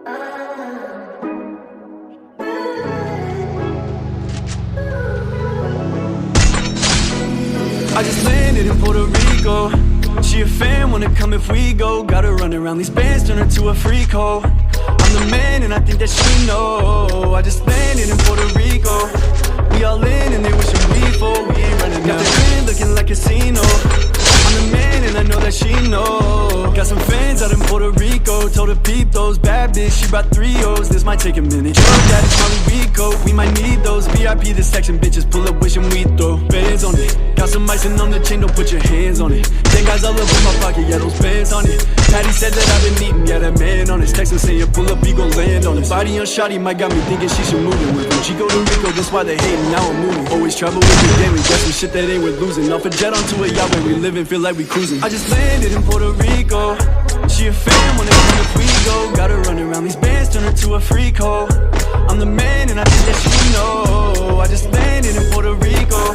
I just landed in Puerto Rico. She a fan, wanna come if we go. Got her running around these bands, turn her to a freak hoe. I'm the man and I think that she know. I just landed in Puerto Rico. We all in and they wishing we full. We ain't running out. Got the crib looking like a casino. I'm the man and I know that she know. Got some fans out in Puerto Rico. Told her peep those bad bitch, she brought 3 O's. This might take a minute. Drug daddy's Molly Rico. We might need those VIP this section bitches. Pull up wishing we throw bands on it. Got some icing on the chain, don't put your hands on it. 10 guys all up in my pocket, yeah, those bands on it. Patty said that I've been eating, yeah, that man on his text and saying pull up, he gon' land on it. Body on shawty might got me thinking she should move in with me. She go to Rico, that's why they hating, now I'm moving. Always travel with the daily, got some shit that ain't worth losing. Off a jet onto a yacht where we living, feel like we cruising. I just landed in Puerto Rico. She a fan, wanna come if we go. Got her running around these bands, turn her to a freak hoe. I'm the man and I think that she know. I just landed in Puerto Rico.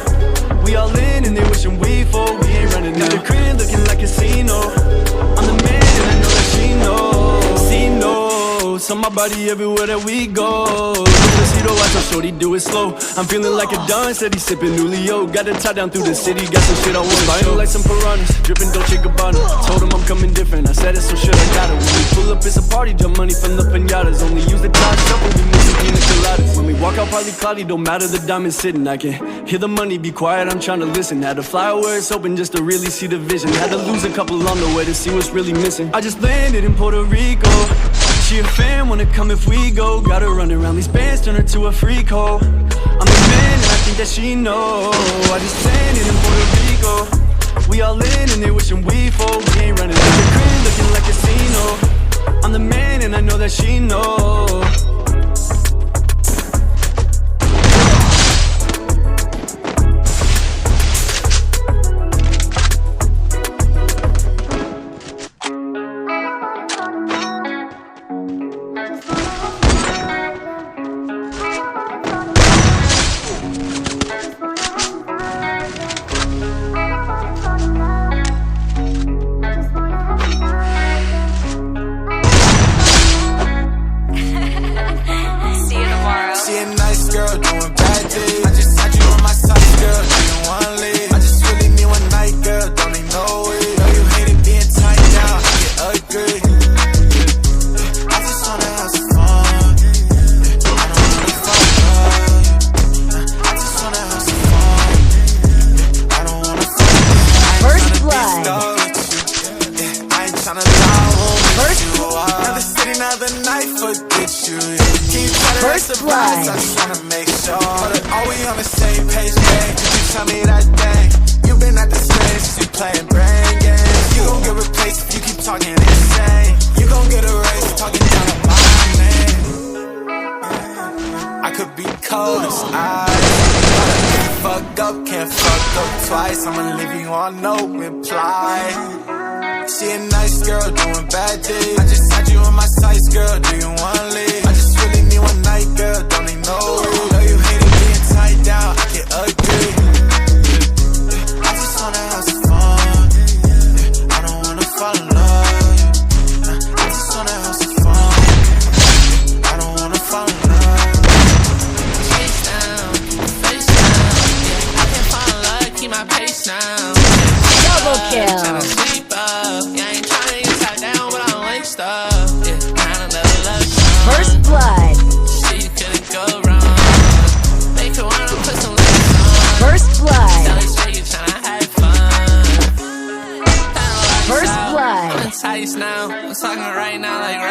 We all in and they wishing we full. We ain't running out. The crib looking like a casino. I'm the man and I know that she knows. She knows. On my body everywhere that we go. Despacito, watch how shorty do it slow. I'm feeling like a Don, said he sipping Julio. Got to tie down through the city, got some shit I want to show. Like some piranhas, dripping Dolce Gabbana. Told him I'm coming different, I said it, so shit I got it. When we pull up, it's a party, jump money from the pinatas. Only use the top shuffle, we mix some pina coladas. When we walk out, probably cloudy, don't matter the diamond sitting. I can hear the money, be quiet, I'm trying to listen. Had to fly where it's open just to really see the vision. Had to lose a couple on the way to see what's really missing. I just landed in Puerto Rico. She a fan, wanna come if we go. Got her running around these bands, turn her to a freak hoe. I'm the man and I think that she know. I just landed in Puerto Rico. We all in and they wishing we full. We ain't running out the crib looking like a casino. I'm the man and I know that she know. First blood. I just wanna make sure that are we on the same page, babe? You tell me that thing. You've been at the stage, you playing brain games. You gon' get replaced if you keep talking insane. You gon' get erased talking down on my name. I could be cold as ice. Can't fuck up twice. I'ma leave you on no reply. She a nice girl doing bad things. I just had you on my sights, girl. Do you wanna leave? I just really need one night, girl. Don't need no rule. Know you hated being tied down. I can agree. I just wanna have some fun. I don't wanna fall in love. I just wanna have some fun. I don't wanna fall in love. Face down, face down. Yeah, I can fall in love, keep my pace now. Double kill. First blood. She couldn't go wrong. Make her wanna put some lyrics on. First blood. Tell her straight, you tryna have fun. First blood. I'm enticed now. I'm talking right now, like right